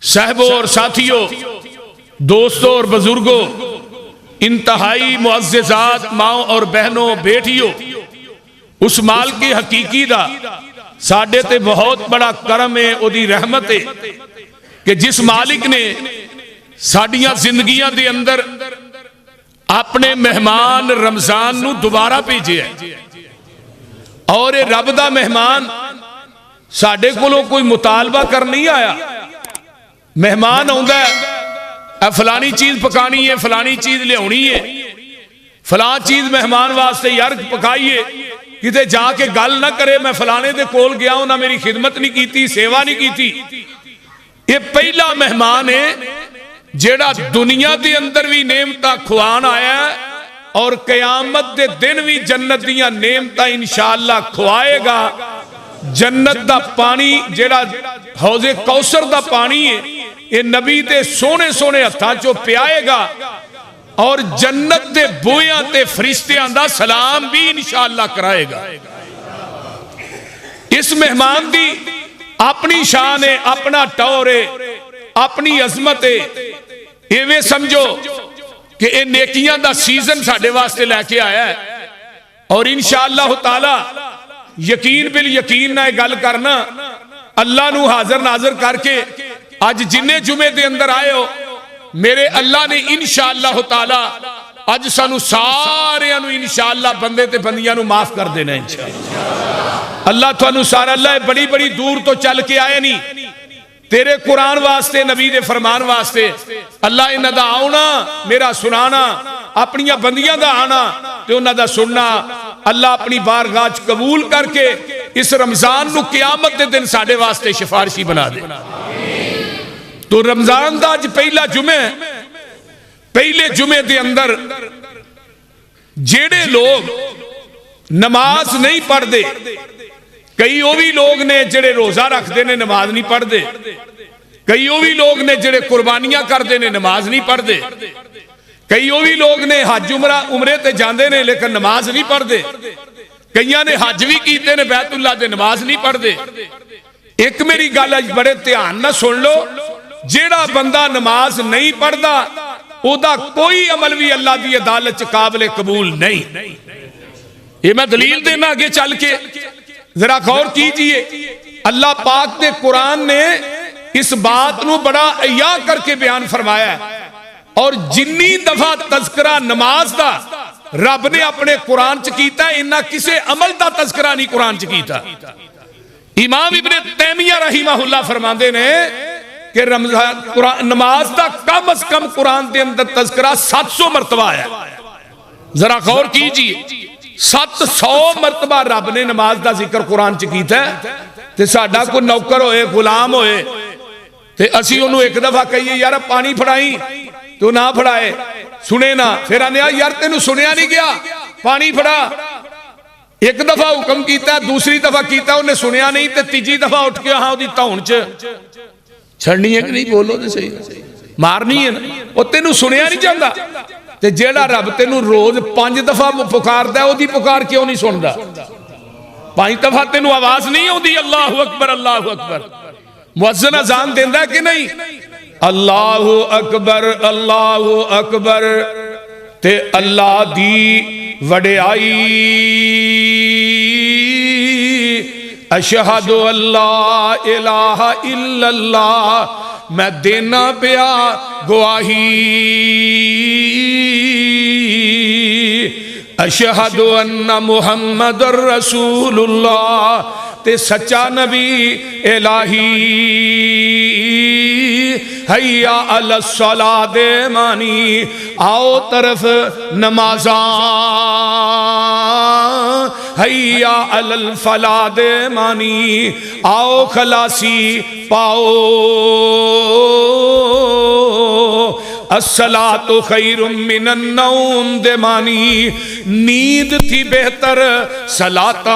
صاحبوں اور ساتھیوں، دوستوں اور بزرگوں، انتہائی معززات ماؤں اور بہنوں بیٹیوں، اس مال کی حقیقی دا ساڈے تے بہت بڑا کرم ہے، اودی رحمت ہے کہ جس مالک نے ساڈیاں زندگیاں دے اندر اپنے مہمان رمضان نو دوبارہ بھیجے ہے، اور رب دا مہمان ساڈے کولوں کوئی مطالبہ کر نہیں آیا۔ مہمان آندا ہے فلانی چیز پکانی ہے، فلانی چیز لیاونی ہے، فلان چیز مہمان واسطے یار پکائیے، کتے جا کے گل نہ کرے میں فلانے دے کول گیا ہوں، نہ میری خدمت نہیں کیتی، سیوا نہیں کیتی۔ یہ پہلا مہمان ہے جیڑا دنیا دے اندر بھی نعمتاں کھوان آیا ہے، اور قیامت دے دن بھی جنت دیاں نعمتاں انشاءاللہ کھوائے گا۔ جنت دا پانی جیڑا حوض کوثر دا پانی ہے، یہ نبی دے سونے سونے ہتھاں چو پیائے گا، اور جنت دے بویاں تے فرشتیاں دا سلام بھی انشاءاللہ کرائے گا۔ اس مہمان دی اپنی شان ہے، اپنا ٹور ہے، اپنی عظمت ہے۔ ایویں سمجھو کہ یہ نیکیاں دا سیزن ساڈے واسطے لے کے آیا ہے، اور انشاءاللہ تعالی یقین بالیقین نہ گل کرنا، اللہ نو حاضر ناظر کر کے آج جنہیں جمعے دے اندر آئے ہو، میرے اللہ نے انشاءاللہ تعالی آج سانو سارے انو انشاءاللہ بندے تے بندیاں نو معاف کر دینا انشاءاللہ۔ اللہ تو انو سارا اللہ بڑی بڑی دور تو چل کے آئے نہیں، تیرے قرآن واسطے، نبی دے فرمان واسطے اللہ انہ دا آؤنا، میرا سنانا، اپنیاں بندیاں دا آنا تے انہ دا سننا، اللہ اپنی بارگاہ قبول کر کے اس رمضان نو قیامت دے دن ساڑے واسطے شفارشی بنا دے۔ تو رمضان دا آج پہلا جمعہ، پہلے جمعے دے اندر جیڑے لوگ نماز نہیں پڑھ دے، کئی وہ بھی لوگ نے جڑے روزہ رکھ دے نے نماز نہیں پڑھ دے، کئی وہ بھی لوگ نے جڑے قربانیاں کر دے نے نماز نہیں پڑھ دے، کئی وہ بھی لوگ نے حج عمرے تے جاندے نے لیکن نماز نہیں پڑھ دے، کئیاں نے حج بھی کیتے نے بیت اللہ دے نماز نہیں پڑھ دے۔ ایک میری گل آج بڑے دھیان نہ سن لو، جیڑا بندہ نماز نہیں پڑھ دا او دا کوئی عمل بھی اللہ دی عدالت قابل قبول نہیں۔ یہ میں دلیل دینا آگے چل کے، ذرا غور کیجئے، اللہ پاک نے قرآن نے اس بات نو بڑا عیاں کر کے بیان فرمایا ہے، اور جنی دفعہ تذکرہ نماز دا رب نے اپنے قرآن چ کیتا ہے، انہا کسے عمل دا تذکرہ نہیں قرآن چ کیتا۔ امام ابن تیمیہ رحمہ اللہ فرماندے نے کہ نماز دا کم از کم قرآن دے اندر تذکرہ 700 مرتبہ ہے۔ ذرا غور کیجئے، 700 مرتبہ رب نے نماز دا ذکر قرآن چ کیتا ہے، تے ساڈا کو نوکر ہوئے، غلام ہوئے، تے اسی انہوں ایک دفعہ کہیے یار پانی پھڑائیں تو نہ پھڑائے، سنے نہ، پھر آنے یار تینوں سنیا نہیں گیا، پانی پھڑا۔ ایک دفعہ حکم کیتا ہے، دوسری دفعہ کیتا ہے، انہیں سنیا نہیں، تے تیجی دفعہ اٹھ کے ہاں دی تاؤن چھڑنی ہے کہ نہیں، بولو دے صحیح، مارنی ہے نا، وہ تینوں سنیا نہیں چاہتا، تے جیڑا رب تینوں روز 5 دفعہ پکار دا ہے، وہ دی پکار کیوں نہیں سن دا؟ 5 دفعہ تینوں آواز نہیں ہوں دی اللہ اکبر اللہ اکبر، مؤذن اذان دیندہ ہے کہ نہیں؟ اللہ اکبر تے اللہ دی وڈیائی، اشہد اللہ الہ الا اللہ، میں دینا پیا گواہی، اشہد ان محمد رسول اللہ، تے سچا نبی الہی، حیا علی الصلاۃ دے مانی، آؤ طرف نمازاں، حیا علی الفلاح دے مانی، آؤ خلاصی پاؤ، الصلاۃ خیر من النوم دے مانی، نیند تھی بہتر صلاتاں،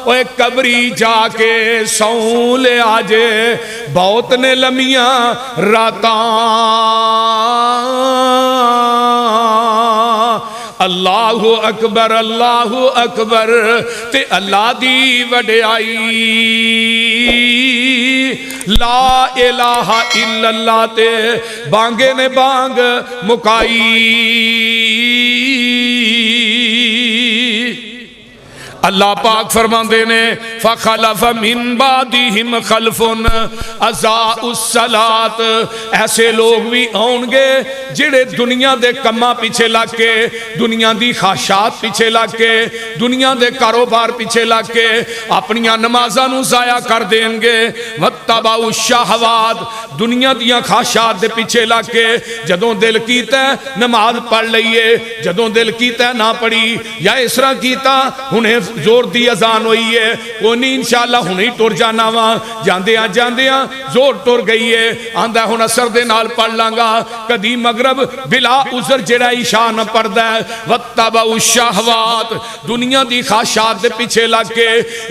اوے قبری جا کے سوں لے آجے، بہت نے لمیاں راتاں، اللہ اکبر تے اللہ دی وڈیائی لا الہ الا اللہ تے بانگے نے بانگ مکائی اللہ پاک فرماندے نے فخلف من بعدہم خلف اضاعوا الصلاۃ ایسے لوگ بھی آن گے جڑے دنیا دے کماں پیچھے لگ کے دنیا دی خواہشات پیچھے لگ کے دنیا دے کاروبار پیچھے لگ کے اپنیاں نمازاں نو ضائع کر دیں گے واتبعوا الشہوات دنیا دیاں خواہشات دے پیچھے لگ کے جدوں دل کیتا ہے نماز پڑھ لئیے جدوں دل کیتا ہے نہ پڑھی یا اس طرح کیتا ہنے زور دی اذان ہوئی ہے کوئی نہیں انشاءاللہ ہنی ٹر جانا وا جاندیاں زور ٹر گئی ہے آندا ہن اثر دے نال پڑھ لانگا کدی مغرب بلا عذر جڑا عشاء نہ پڑھدا ہے واتبعوا الشہوات دنیا دی خواہشات دے پیچھے لگ کے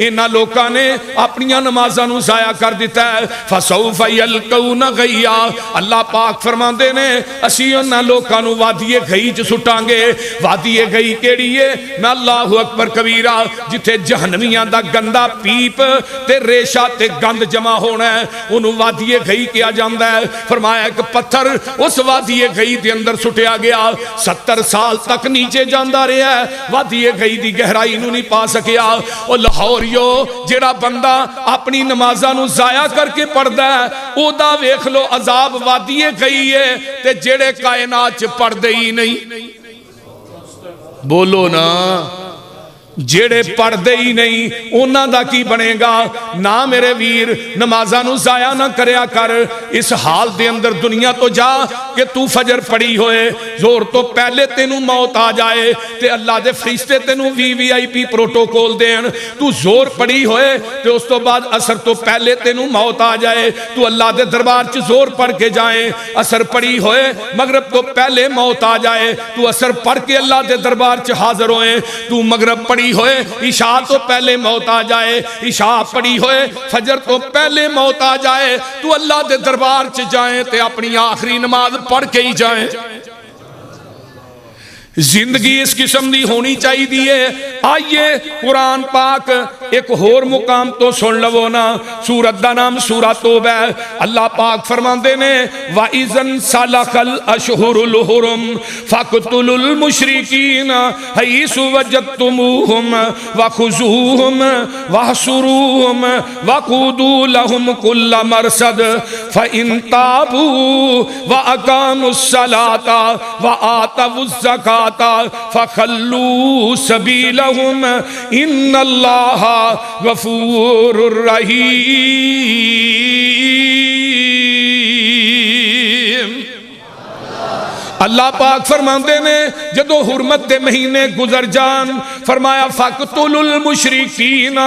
انہاں لوکاں نے اپنیاں نمازاں نو ضائع کر دیتا ہے فسوف یلقون غیا اللہ پاک فرماندے نے اسی انہاں لوکاں نو وادی گئی چ سٹاں گے وادی گئی کیڑی ہے میں اللہ اکبر کبیرہ جتھے جہنمیاں دا گندا پیپ تے ریشہ تے گند جمع ہونا ہے انہوں وادی گئی کیا جاندہ ہے فرمایا ایک پتھر اس وادی گئی دے اندر سٹیا گیا 70 سال تک نیچے جاندہ رہا ہے وادی گئی دی گہرائی انہوں نہیں پا سکیا اور لاہوریو جڑا بندہ اپنی نمازاں نو ضائع کر کے پڑھدا ہے او دا ویکھ لو عذاب وادی گئی ہے تے جڑے کائنات چ پڑھدے ہی نہیں بولو نا جیڑے پڑھدے ہی نہیں انہاں دا کی بنے گا نہ میرے ویر نمازاں نو ضائع نہ کریا کر اس حال دے اندر دنیا تو جا کہ تو فجر پڑھی ہوئے زور تو پہلے تینو موت آ جائے تے اللہ دے فرشتے تینو VIP پروٹوکول دین تو زور پڑھی ہوئے تے اس تو بعد اثر تو پہلے تینو موت آ جائے تو اللہ دے دربار چ زور پڑھ کے جائیں اثر پڑھی ہوئے مغرب تو پہلے موت آ جائے تو اثر پڑھ کے اللہ دے دربار چ حاضر ہوئے تو مغرب پڑھی ہوئے عشاء تو پہلے موت آ جائے عشاء پڑھی ہوئے فجر تو پہلے موت آ جائے تو اللہ دے دربار چ جائیں تے اپنی آخری نماز پڑھ کے ہی جائیں زندگی اس قسم دی ہونی چاہی دیئے آئیے قرآن پاک ایک اور مقام تو سن لو نا سورت دا نام سورہ توبہ اللہ پاک فرماندے نے وَإِذَنْ سَلَخَ الْأَشْهُرُ الْحُرُمْ فَاقْتُلُوا الْمُشْرِكِينَ حَيْثُ وَجَدتُّمُوهُمْ وَخُذُوهُمْ وَاحْصُرُوهُمْ وَقُعُودُوا لَهُمْ كُلَّ مَرْصَدٍ فَإِنْ تَابُوا وَأَقَامُوا الصَّلَاةَ وَآتَوُا الزَّكَاةَ فَخَلُّوا سَبِيلَهُمْ إِنَّ اللَّهَ غَفُورٌ رَحِيمٌ اللہ پاک فرماندے نے جدو حرمت دے مہینے گزر جان فرمایا فَقْتُلُوا الْمُشْرِكِينَ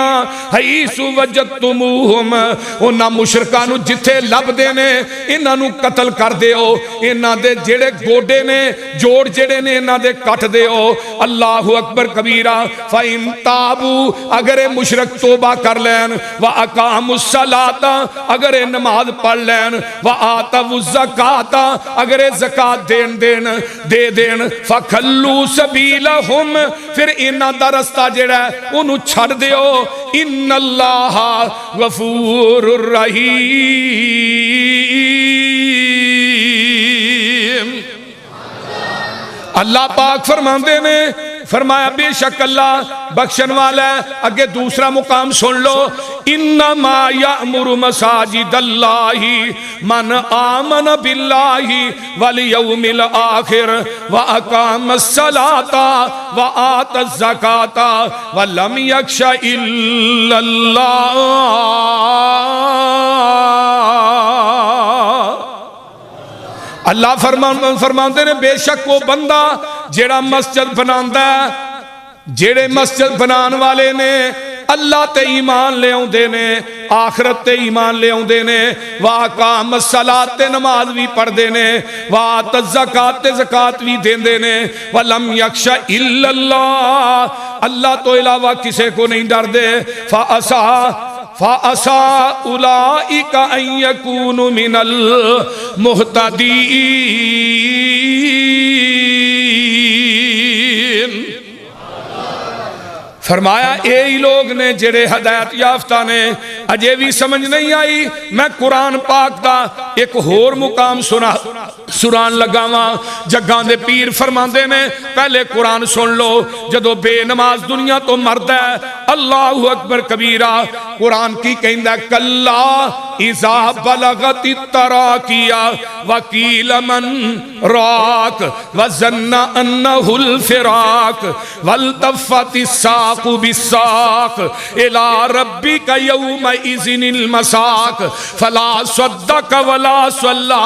حَيْثُ وَجَدتُّمُوهُمْ انہاں مشرکانو جتھے لب دینے انہاں نو قتل کر دیو انہاں دے جڑے گوڑے نے جوڑ جڑے نے انہاں دے کٹ دیو اللہ اکبر کبیرہ فَإِن تَابُوا اگر مشرک توبہ کر لین وَأَقَامُوا الصَّلَاةَ اگر نماز پڑھ لین وَآتَوُا الزَّكَاةَ اگر زکاة دے دین فَخَلُّوا سَبِيلَهُمْ پھر انہاں دا رستہ جڑا ہے انہوں چھڑ دیو ان اللہ غفور الرحیم اللہ پاک فرماندے نے فرمایا بے شک اللہ بخشن والا ہے اگے دوسرا مقام سن لو انما یأمر مساجد اللہ من آمن باللہ والیوم الآخر واقام الصلاة وآت الزکاة ولم یخش الا اللہ اللہ فرماندے نے بے شک وہ بندہ جیڑا مسجد بناندہ ہے جیڑے مسجد بنان والے نے اللہ تے ایمان لے ہوں دینے آخرت تے ایمان لے ہوں دینے وَاقَامَ الصَّلَاةَ تے نماز بھی پڑھ دینے وَآتَ الزَّكَاةَ تے زکاة بھی دین دینے وَلَمْ يَخْشَ إِلَّا اللَّهِ اللہ تو علاوہ کسے کو نہیں ڈر دے فَأَسَا أُولَئِكَ أَن يَكُونُوا مِنَ الْمُهْتَدِينَ فرمایا اے ہی لوگ نے جڑے ہدایت یافتہ نے، اجے بھی سمجھ نہیں آئی، میں قرآن پاک دا ایک ہور مقام سنان لگا وہاں۔ جگاں دے پیر فرماندے نے پہلے قرآن سن لو، جدو بے نماز دنیا تو مرد ہے، اللہ اکبر کبیرہ، قرآن کی کہندہ کلا اذا بلغت التراکیہ وقیل من راک وظن انہ الفراق والتفت الساق بالساق الى ربک یومئذ المساق فلا صدق ولا صلی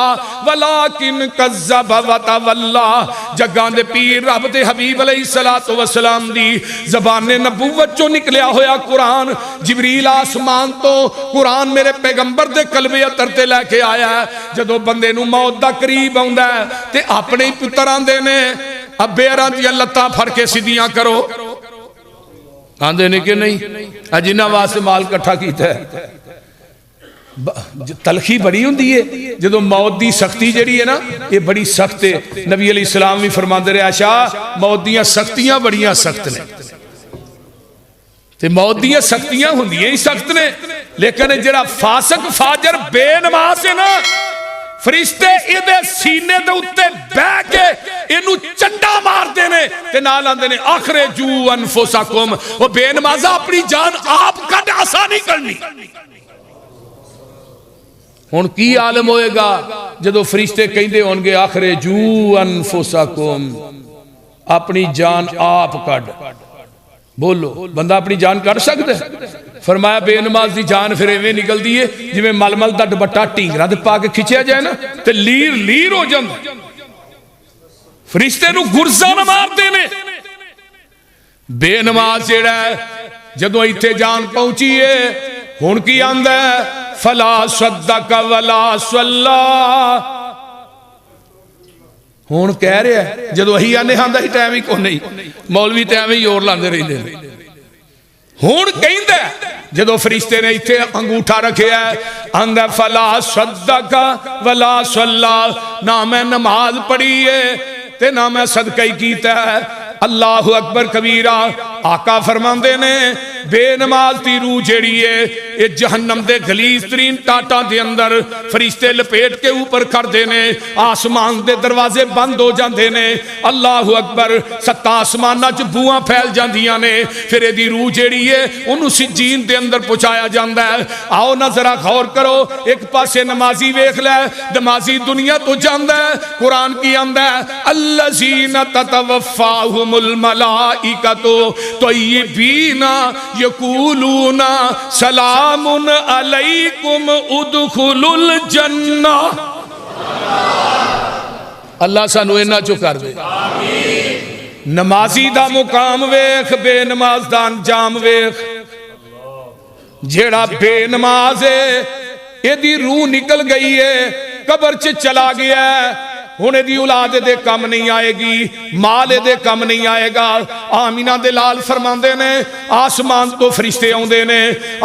ولکن کذب وتولی۔ جگاں دے پیر رب دے حبیب علیہ السلام دی زبان نبوت جو نکلیا ہویا قرآن، جبریل آسمان تو قرآن میرے پیغمبر دے قلبِ اطہر تے لے کے آیا ہے۔ جدو بندے نو موت دا قریب آندا ہے تے اپنے ہی پتر آندے نے ابے اراں دیاں لتاں پھڑ کے سیدھیاں کرو، آندے نے کہ نہیں، جنہاں واسطے مال کٹھا کیتا ہے۔ تلخی بڑی ہوندی ہے جدو موت دی سختی جڑی ہے نا، یہ بڑی سخت ہے۔ نبی علیہ السلام بھی فرماندے رہے عائشہ موت دیاں سختیاں بڑیاں سخت نے، تے موت دیاں سختیاں ہوندیاں ہی سخت نے، لیکن جڑا فاسق فاجر بے نماز ہے نا، فرشتے ادھے سینے دے اتے بے کے انہوں چنڈا مار دینے تے نال آندے نے اخرجو انفسکم، وہ بے نمازہ اپنی جان آپ کا آسانی کرنی۔ ہن کی عالم ہوئے گا جدو فرشتے کہندے ہونگے اخرجو انفسکم، اپنی جان آپ کڈ۔ بولو بندہ اپنی جان کر سکتے؟ فرمایا بے نماز دی جان پھر ایویں نکل دیئے جی میں مل مل دا ڈبٹا ٹینگرہ دے پا کے کھچیا جائے نا تے لیر لیر ہو جاند۔ فرشتے نو گرزہ نہ مار دینے۔ بے نماز جیڑا ہے جدو ایتھے جان پہنچیے ہن کی آندہ ہے فلا صدق ولا صلی۔ ہون کہہ رہے ہیں جدو ہی آنے ہاندہ ہی ٹائم ہی کو نہیں، مولوی ٹائم ہی اور لاندے رہی دے۔ ہون کہیں دے جدو فرشتے نے اتھے انگوٹھا رکھے ہے آندہ فلا صدق ولا صلی، نہ میں نماز پڑھی ہے تے نہ میں صدقہ ہی کیتا ہے۔ اللہ اکبر کبیرہ۔ آقا فرماندے نے بے نماز دی روح جیڑی ہے یہ جہنم دے غلیظ ترین ٹاٹا دے اندر فرشتے لپیٹ کے اوپر کر دینے، آسمان دے دروازے بند ہو جاندے نے۔ اللہ اکبر۔ ست آسمانہ چ بوئاں پھیل جاندیاں نے، پھر یہ دی روح جیڑی ہے انہوں سجین دے اندر پہنچایا جاندہ ہے۔ آؤ نہ ذرا غور کرو، ایک پاسے نمازی ویکھ لے، نمازی دنیا تو جاندہ ہے، قرآن کی آندہ ہے الذین تتوفاہم الملائکۃ طیبین یقولون سلام علیکم ادخلوا الجنہ۔ اللہ سانو اینا چو کر دے۔ نمازی دا مقام ویخ، بے نماز دا انجام ویخ۔ جیڑا بے نماز ہے یہ دی روح نکل گئی ہے، قبر چلا گیا ہے، ہونے دی اولاد دے کم نہیں آئے گی، مال دے کم نہیں آئے گا۔ آمینہ دے لال فرماندے نے آسمان تو فرشتے ہوندے نے،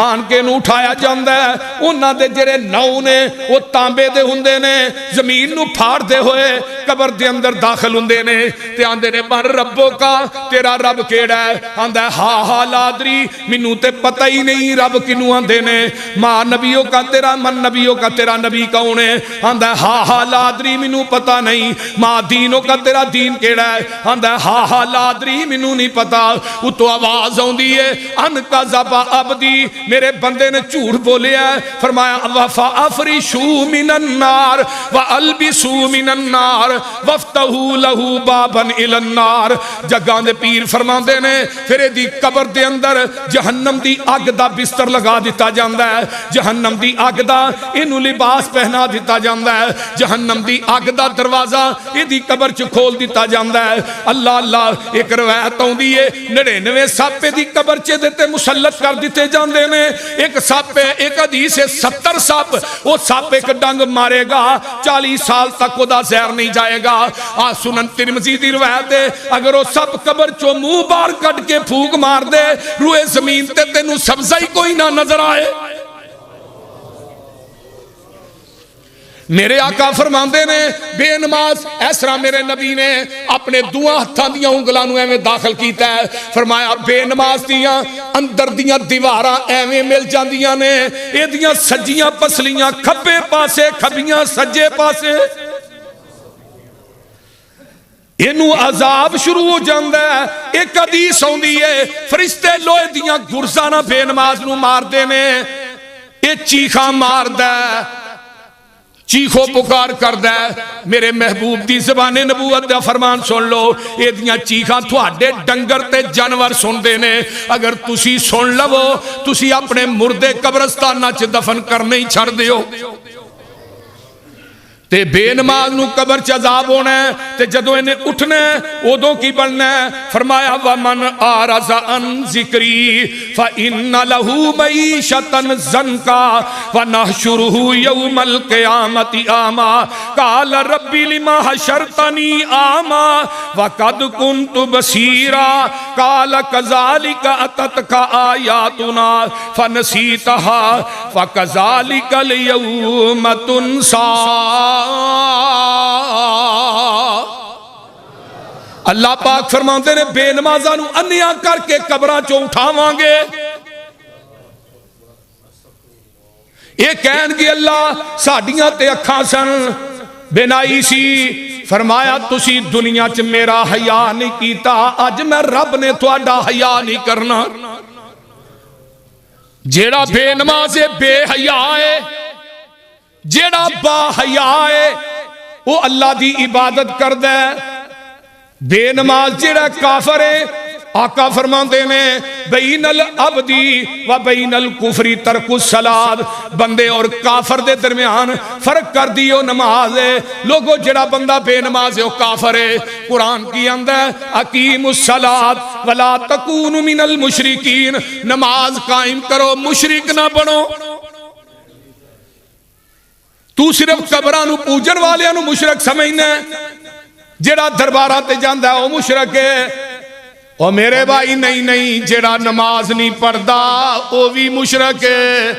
آن کے نو اٹھایا جاندہ ہے، انہاں دے جڑے نو نے وہ تانبے دے ہوندے نے، زمین نو پھاڑ دے ہوئے قبر دے اندر داخل ہوندے نے تے آندے نے من ربو کا، تیرا رب کیڑا ہے؟ آندہ ہے ہا لادری، منو تے پتہ ہی نہیں رب کنو آندے نے۔ ماں نبیوں کا تیرا، من نبیوں کا تیرا نبی کون ہے؟ آندہ ہے ہا لادری، منو پتہ نہیں۔ ماں دینوں کا تیرا دین کیڑا ہے؟ آندہ ہے ہا لادری، منو نہیں پتا۔ وہ تو آواز آن دی ہے ان کا زبا عبدی، میرے بندے نے جھوٹ بولیا ہے۔ فرمایا وَفَأَفْرِشُوا مِنَ النَّارِ وَأَلْبِسُوا مِنَ النَّارِ وَافْتَحُوا لَهُ بَابًا إِلَى النَّارِ۔ جگاں دے پیر فرماندے نے پھر دی قبر دے اندر جہنم دی اگ دا بستر لگا دیتا جاندہ ہے، جہنم دی اگ دا انہوں لباس پہنا دیتا جاندہ ہے، جہنم دی اگ دا دروازہ یہ دی قبر چ کھول دیتا جاندہ ہے۔ اللہ اللہ۔ ایک روایت ہوندی ہے 99 ساپے دی قبر چ دیتے مسلط کر دیتے جاندے نے، ایک ساپے ایک حدیث ہے 70 ساپ، وہ ساپے کا ڈنگ مارے گا 40 سال تک وہ دا زہر نہیں جائے گا۔ سنن ترمذی دی روایت ہے اگر وہ سب قبر چو منہ بار کٹ کے پھوک مار دے روئے زمین تے تینوں سبزہ ہی کوئی نہ نظر آئے۔ میرے آقا فرماندے نے بے نماز اس طرح میرے نبی نے اپنے دوواں ہتھاں دیاں انگلاں نوں ایویں داخل کیتا ہے، فرمایا بے نماز دیاں اندر دیاں دیواراں ایویں مل جاندیاں نے، اے دیاں سجیاں پسلیاں کھبے پاسے کھبیاں سجے پاسے، اینو عذاب شروع ہو جاندا ہے۔ ایک حدیث ہوندی ہے فرشتے لوہے دیاں گرزاں نال بے نماز نوں ماردے نے، اے چیخاں ماردا ہے، چیخو پکار کردہ ہے۔ میرے محبوب دی زبان نبوت دا فرمان سن لو، اے دیاں چیخاں تھوڑے ڈنگر تے جانور سن دے نے، اگر تسی سن لو تسی اپنے مردے قبرستانہ چ دفن کرنے ہی چھڑ دیو۔ تے بے نماز نو قبر چ عذاب ہونا ہے، تے جدوں انہیں اٹھنا ہے ادوں کی بننا ہے؟ فرمایا وَمَنْ أَعْرَضَ عَنْ ذِكْرِي فَإِنَّ لَهُ مَعِيشَةً ضَنْكًا وَنَحْشُرُهُ يَوْمَ الْقِيَامَةِ أَعْمَىٰ قَالَ رَبِّ لِمَ حَشَرْتَنِي أَعْمَىٰ وَقَدْ كُنْتُ بَصِيرًا قَالَ كَذَلِكَ أَتَتْكَ آيَاتُنَا فَنَسِيتَهَا فَكَذَلِكَ الْيَوْمَ تُنسَىٰ۔ اللہ پاک فرماتے نے بے نمازاں نوں انیاں کر کے قبراں چوں اٹھاواں گے، یہ کہن گے اللہ ساڈیاں تے اکھاں سن بنائی سی، فرمایا تسی دنیا چ میرا حیا نہیں کیتا، اج میں رب نے تہاڈا حیا نہیں کرنا۔ جیڑا بے نماز بے حیا ہے، جیڑا با حیا ہے وہ اللہ دی عبادت کردہ ہے۔ بے نماز جیڑا کافر ہے، آقا فرماندے نے بین العبدی و بین الکفری ترک الصلاۃ، بندے اور کافر دے درمیان فرق کر دیو نماز ہے۔ لوگوں جڑا بندہ بے نماز ہے وہ کافر ہے۔ قرآن کی اندر اقیم الصلاۃ ولا تکونوا من المشرکین، نماز قائم کرو مشرک نہ بنو۔ تو صرف قبراں نو پوجن والیاں نو مشرک سمجھنا ہے، جڑا درباراں تے جاندا ہے وہ مشرک ہے۔ اور میرے بھائی نہیں، جڑا نماز نہیں پڑھدا وہ بھی مشرک ہے۔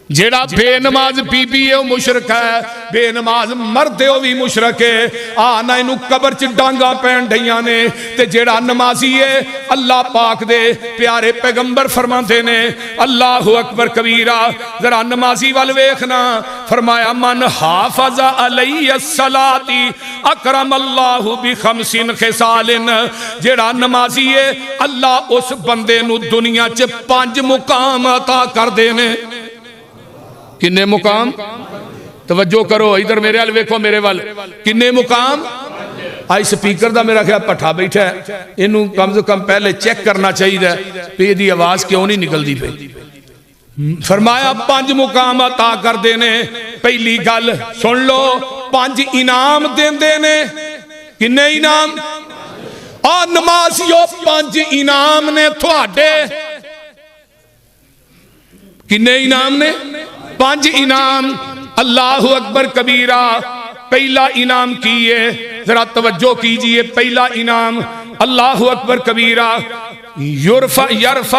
جیڑا بے نماز بی بی ہے وہ مشرک ہے، بے نماز مرد ہے وہ بھی مشرک ہے۔ آنا انہوں قبر چ ڈانگا پین ڈیاں نے، تے جیڑا نمازی ہے اللہ پاک دے پیارے پیغمبر فرماتے نے اللہ اکبر کبیرہ، ذرا نمازی وال ویکھنا، فرمایا من حافظ علی الصلاۃ اکرم اللہ بخمس خصال، جیڑا نمازی ہے اللہ اس بندے نو دنیا چ 5 مقام عطا کر دینے۔ کنے مقام؟ توجہ کرو ادھر میرے وال ویکھو، میرے وال کنے مقام؟ آئی سپیکر دا میرا خیال پٹھا بیٹھا ہے، انہوں کم سے کم پہلے چیک کرنا چاہیے پہ دی آواز کیوں نہیں نکل دی پہ۔ فرمایا 5 مقام عطا کر دینے۔ پہلی گل سن لو، 5 انعام دین دینے۔ کنے انعام؟ اور نمازیوں 5 انعام نے تھوڑے۔ کنے انعام نے؟ 5 انعام۔ اللہ اکبر کبیرہ۔ پہلا انعام کیے، ذرا توجہ کیجئے، پہلا انعام اللہ اکبر کبیرہ، یرفعہ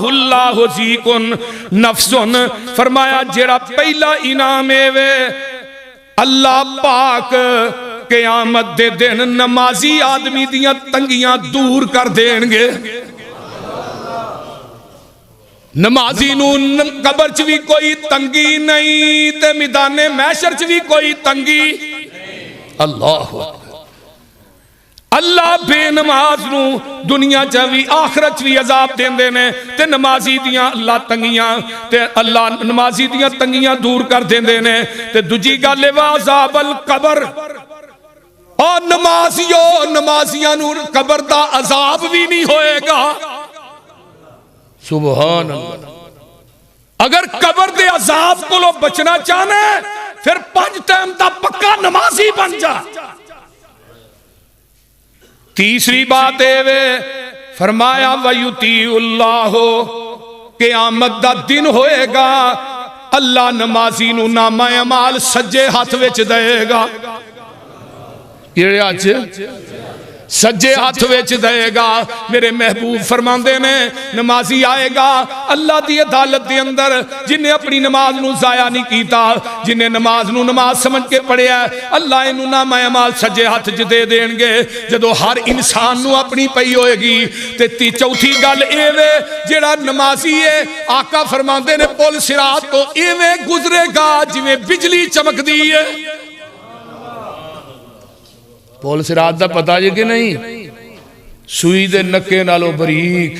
اللہ ذیکن نفسن، فرمایا جیڑا پہلا انعام ہے وے اللہ پاک قیامت دے دن نمازی آدمی دیاں تنگیاں دور کر دیں گے۔ نمازی نو قبر چ بھی کوئی تنگی نہیں تے میدان محشر چ بھی کوئی تنگی۔ اللہ اللہ بے نماز نو دنیا چ بھی آخرت بھی عذاب دین دینے، تے نمازی دیاں اللہ تنگیاں تے اللہ نمازی دیاں تنگیاں دور کر دین دینے۔ تے دوجی گل ہے عذاب القبر، اور نمازیاں نو قبر دا عذاب بھی نہیں ہوئے گا۔ سبحان اللہ۔ اگر قبر دے عذاب کو لو بچنا چاہنا ہے پھر 5 ٹائم دا پکا نمازی بن جا۔ تیسری بات ہے فرمایا وَيُطِيعُ اللَّهُ، قیامت دا دن ہوئے گا اللہ نمازی نو نامہ اعمال سجے ہاتھ وچ دے گا۔ کیڑے ہاتھ؟ سجے ہاتھ وچ دے گا. میرے محبوب فرماندے نے نمازی آئے گا اللہ دی عدالت دے اندر جنہیں اپنی نماز نو ضائع نہیں کیتا, جنہیں نماز نو نماز سمجھ کے پڑھیا اللہ انہوں نامہ اعمال سجے ہاتھ دے دین گے. جدو ہر انسان نو اپنی پئی ہوئے گی تے چوتھی گل ایوے جڑا نمازی ہے آقا فرماندے نے پل صراط تو ایوے گزرے گا جویں بجلی چمک دی ہے. پول صراط دا پتہ جے کہ نہیں, سوئی دے نکے نالو بریک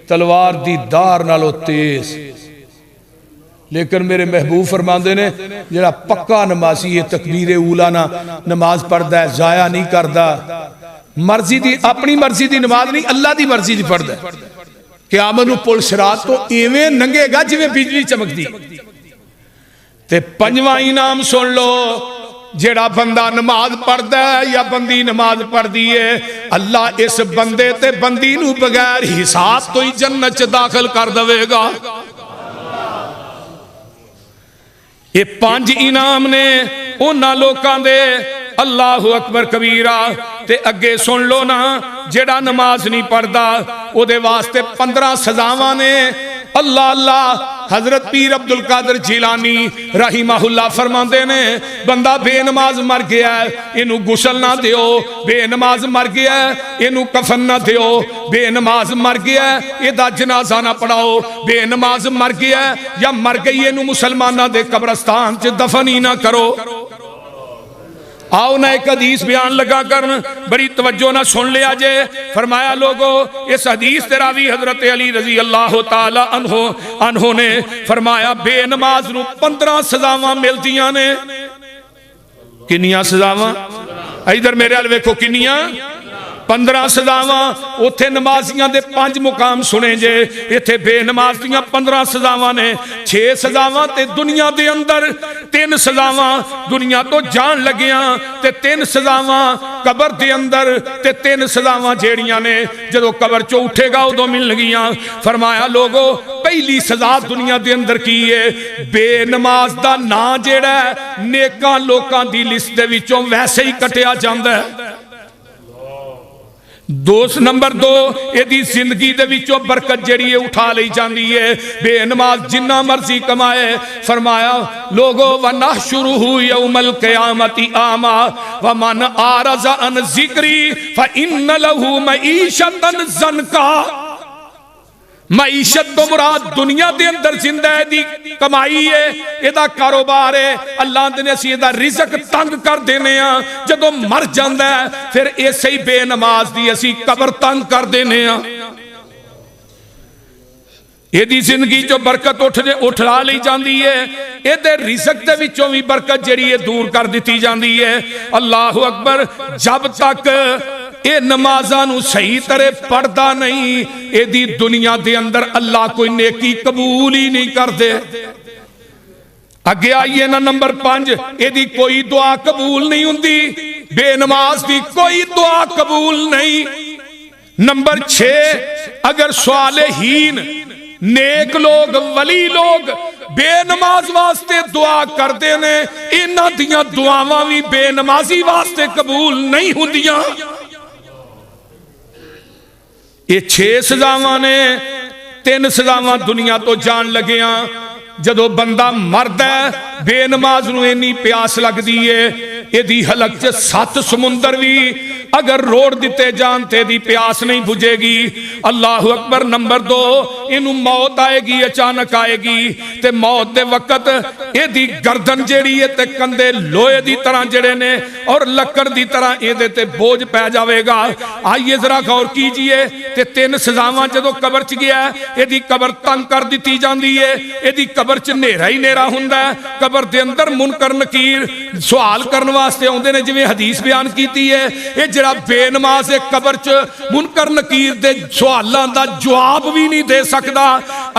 تلوار دی دار نالو تیز. لیکن میرے محبوب فرماندے نے جڑا پکا نمازی ہے تکبیر اولا نہ نماز پڑھدا ہے ضائع نہیں کردا, مرضی دی اپنی مرضی دی نماز نہیں اللہ دی مرضی دی پڑھدا ہے, قیامت نو پل صراط تو ایویں ننگے گا جویں بجلی چمکدی. تے پنجواں انعام سن لو, جیڑا بندہ نماز پڑھدا ہے یا بندی نماز پڑھ دیئے اللہ اس بندے تے بندی نو بغیر حساب تو ہی جنت چ داخل کر دوے گا. یہ 5 انعام نے انہاں لوکاں دے. اللہ اکبر کبیرہ. تے اگے سن لو نا جیڑا نماز نہیں پڑھدا او دے واسطے 15 سزاواں نے. اللہ اللہ. حضرت پیر عبدالقادر جیلانی رحمہ اللہ فرماندے نے بندہ بے نماز مر گیا ہے انہوں غسل نہ دیو, بے نماز مر گیا ہے انہوں کفن نہ دیو, بے نماز مر گیا ہے یہ دا جنازہ نہ پڑھاؤ, بے نماز مر گیا ہے یا مر گئی انہوں مسلمانہ دے قبرستان چ دفن ہی نہ کرو. آؤ نہ ایک حدیث بیان لگا کرن بڑی توجہ نہ سن لیا جے. فرمایا لوگو اس حدیث تے راوی حضرت علی رضی اللہ تعالی عنہ نے فرمایا بے نماز نو 15 سزاواں ملتیاں نے. کنیاں سزاواں ادھر میرے ال ویکھو کنیاں 15 سزاواں. اوتھے نمازیاں دے 5 مقام سنے جے, ایتھے بے نماز دیاں 15 سزاواں نے. 6 سزاواں تے دنیا دے اندر, 3 سزاواں دنیا تو جان لگیاں تے 3 سزاواں قبر دے اندر تے 3 سزاواں جیڑیاں نے جدو قبر چو اٹھے گا ادو مل لگیاں. فرمایا لوگو پہلی سزا دنیا دے اندر کی ہے بے نماز دا نا جیڑا ہے نیکاں لوکاں دی لسٹ دے وچوں ویسے ہی کٹیا جاندا ہے. دوست نمبر 2 ایدی زندگی دے وچوں برکت جڑی ہے اٹھا لئی جاندی ہے. بے نماز جنہ مرضی کمائے. فرمایا لوگو وَنَحْشُرُهُ يَوْمَ الْقِيَامَةِ أَعْمَى وَمَنْ أَعْرَضَ عَنْ ذِكْرِي فَإِنَّ لَهُ مَعِيشَةً ضَنْكًا. معیشت تو مراد دنیا دے اندر زندہ ہے دی کمائی ہے ایدہ کاروبار ہے. اللہ نے اسی ایدہ رزق تنگ کر دینے ہیں جدو مر جاندہ ہے پھر ایسے ہی بے نماز دی اسی قبر تنگ کر دینے ہیں. ایدی زندگی جو برکت اٹھلا لی جاندی ہے ایدے رزق دے وچوں بھی برکت جڑی ہے دور کر دیتی جاندی ہے. اللہ اکبر. جب تک اے نمازاں نو صحیح طرح پڑھدا نہیں اے دی دنیا دے اندر اللہ کوئی نیکی قبول ہی نہیں کر دے. اگے آئیے نا نمبر 5 اے دی کوئی دعا قبول نہیں ہوندی. بے نماز دی کوئی دعا قبول نہیں. نمبر 6 اگر صالحین نیک لوگ ولی لوگ بے نماز واسطے دعا کر دینے انہاں دیاں دعاواں بھی بے نمازی واسطے قبول نہیں ہوندیاں. یہ 6 سزاواں نے. 3 سزاواں دنیا تو جان لگیاں. جدو بندہ مرد ہے بے نماز نو اینی پیاس لگ دیئے یہ دی حلق چے 7 سمندر بھی اگر روڑ دیتے جانتے دی پیاس نہیں بجھے گی. اللہ اکبر. نمبر 2 انہوں موت آئے گی اچانک آئے گی تے موت دے وقت اے دی گردن جیڑی ہے تے کندے لوئے دی طرح جڑے نے اور لکڑ دی طرح اے دے تے بوجھ پہ جاوے گا. آئیے ذرا غور کیجئے تے 3 سزاواں جدو قبر چ گیا ہے اے دی قبر تنگ کر دیتی جاندی ہے. اے دی قبر چ نیرہ ہی نیرہ ہوندا ہے. قبر دے اندر منکر نکیر سوال کرن واسطے ہوندے نے جویں حدیث بیان کیتی ہے. اے جڑا بے نماز قبر چ منکر نکیر دے سوالاں دا جواب بھی نہیں دے سکدا.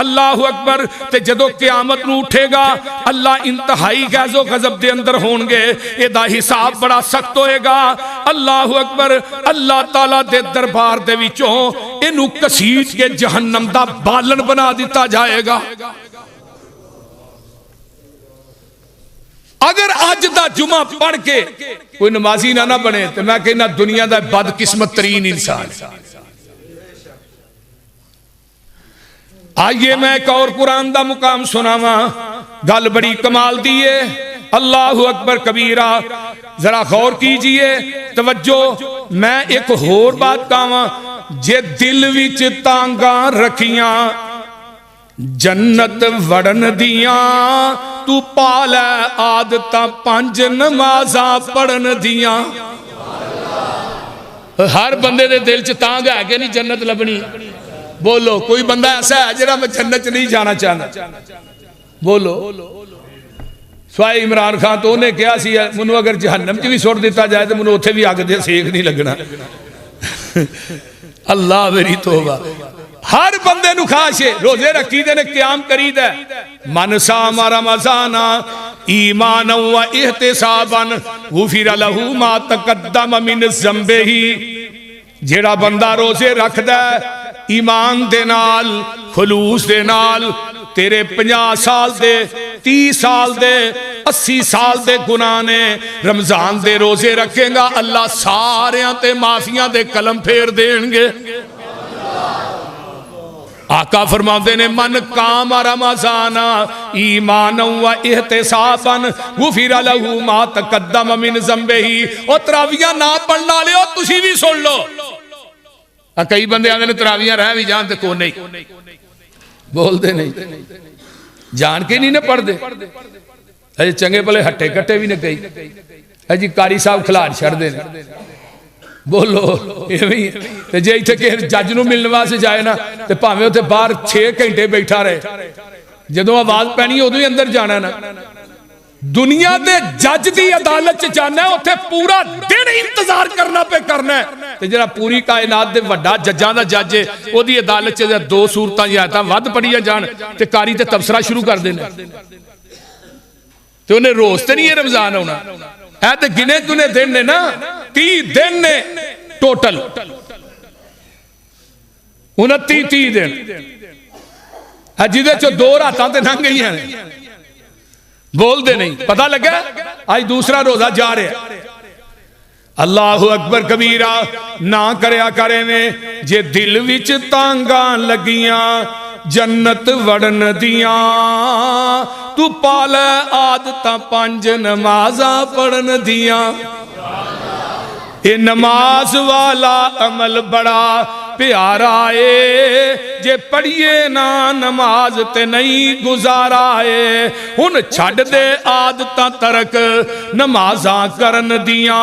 اللہ اکبر. تے جدو قیامت نو اٹھے گا اللہ انتہائی غیظ و غضب دے اندر ہون گے. اے دا حساب بڑا سخت ہوئے گا. اللہ اکبر. اللہ تعالیٰ دے دربار دے وچوں انہوں کسیٹ کے جہنم دا بالن بنا دیتا جائے گا. اگر اج دا جمعہ پڑھ کے کوئی نمازی نہ بنے تو میں کہنا دنیا دا بد قسمت ترین انسان. آئیے میں ایک اور قرآن دا مقام سناواں، گل بڑی کمال دی ہے. اللہ اکبر کبیرہ. ذرا غور کیجئے، توجہ. میں ایک اور بات کہاں، جے دل وچ تانگاں رکھیاں جنت وڑن دیاں، تو پالے عادتاں 5 نمازاں پڑھن دیاں. ہر بندے دے دل چ تانگ ہے کہ نہیں جنت لبنی؟ بولو کوئی بندہ ایسا ہے جڑا میں جنت نہیں جانا چاہنا؟ بولو. سوائے عمران خان تو انہیں کیا سی منو اگر جہنم چ بھی سٹ دیتا جائے تو منو اتھے بھی آگ دے سیک نہیں لگنا. اللہ میری توبہ. ہر بندے نو خواہش ہے، روزے رکھی دے نے قیام کری دے. من صام رمضان ایمانا و احتسابا غفر لہ ما تقدم من ذنبہ. جیڑا بندہ روزے رکھ دے ایمان دے نال، خلوص دے نال، تیرے 50 سال دے، 30 سال دے، 80 سال دے گناہ نے رمضان دے روزے رکھیں گا، اللہ ساریاں تے معافیاں دے قلم پھیر دیں گے. آقا فرماتے نے من قام رمضان ایمانا و احتسابا غفر لہ ما تقدم من ذنبہ. او تراویاں نہ پڑھنا لے، او تسی بھی سن لو. کئی بندے آنے نے تراویاں رہ بھی جانتے کو نہیں، بول دے نہیں، جان کے نہیں نہ پڑھ دے. اجے چنگے پلے ہٹے کٹے بھی نہ کئی. اجی کاری صاحب کھلاڑ چھڑ دے. بولو تے جے ایتھے کہ جج نو ملنے واسطے جائے نا تے بھاویں اوتھے باہر 6 گھنٹے بیٹھا رہے، جدوں آواز پینی ادوں ہی اندر جانا نا. دنیا دے جج دی عدالت چ جانا ہے، اوتھے پورا دن انتظار کرنا پہ کرنا ہے. تے جڑا پوری کائنات دے وڈا ججاں دا جج ہے، او دی عدالت چ 2 صورتاں یا تا ود پڑھیاں جان تے کاری تے تبصرہ شروع کر دینا. تے انہیں روز تے نہیں ہے رمضان ہونا. اے تے گنے گنے دن نے نا، 30 دن نے ٹوٹل، 29 دن. جدے چو 2 راتاں تے لنگ گئی ہیں. بول دے نہیں، پتہ لگا آج دوسرا روزہ جا رہے ہیں. اللہ اکبر کبیرہ. نہ کریا کرے نے جے دل وچ تانگاں لگیاں جنت وڑن دیاں، تو پالے عادتاں 5 نمازاں پڑھن دیاں. اے نماز والا عمل بڑا پیارا ہے، جے پڑھیے نا نماز تے نہیں گزارا ہے. ہن چھڑ دے عادتاں ترک نمازاں کرن دیاں،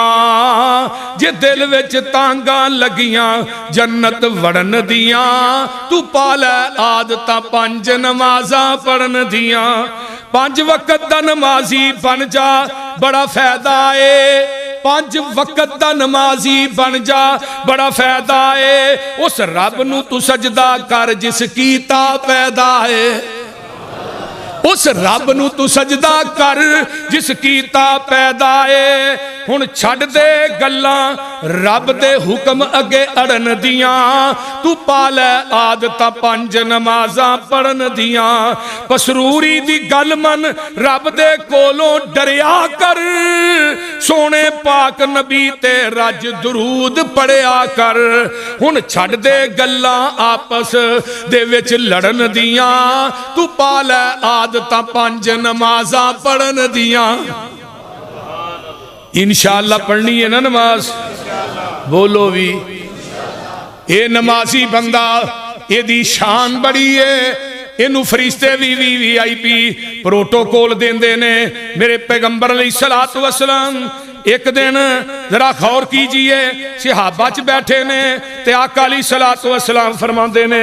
جے دل وچ تانگاں لگیاں جنت وڑن دیاں، تو پالے عادتاں 5 نمازاں پڑھن دیاں. 5 وقت دا نمازی بن جا، بڑا فائدہ ہے. 5 وقت دا نمازی بن جا، بڑا فائدہ ہے. اس رب نو تو سجدہ کر جس کیتا پیدا ہے. اس رب نو تو سجدہ کر جس کیتا پیدا ہے. ہن چھڑ دے گلاں رب دے حکم اگے اڑن دیاں، تو پالے عادتاں 5 نمازاں پڑھن دیاں. پسروری دی گل من رب دے کولوں ڈریا کر، سونے پاک نبی تے رج درود پڑھیا کر. ہن چھڑ دے گلاں آپس دے وچ لڑن دیاں، تو پالے عادتاں 5 نمازاں پڑھن دیاں. انشاءاللہ پڑھنی ہے نا نماز؟ بولو بھی. اے نمازی بندہ، اے دی شان بڑی ہے. انہوں فرشتے وی آئی پی پروٹوکول دین دینے. میرے پیغمبر علیہ السلام ایک دن ذرا غور کیجئے، صحابہ چ بیٹھے نے تے آقا علیہ السلام فرمان دینے.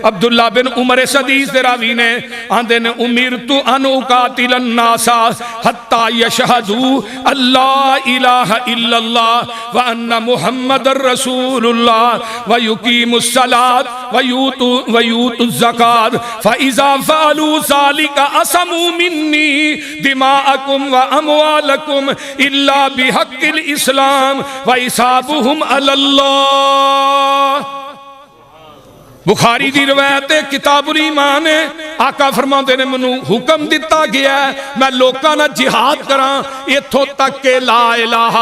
عبداللہ بن عمر حدیث دے راوی نے آندے نے امیرت ان اقاتل الناس حتی یشہدوا اللہ الہ الا اللہ وان محمد رسول اللہ ویقیموا الصلاۃ ویؤتوا الزکاۃ فاذا فعلوا ذلک عصموا منی دماءکم واموالکم الا بحق الاسلام وحسابهم علی اللہ. بخاری دی روایت کتاب الایمان ہے. آقا فرماتے نے مینوں حکم دیتا گیا ہے میں لوکاں نال جہاد کراں ایتھوں تک کہ لا الہ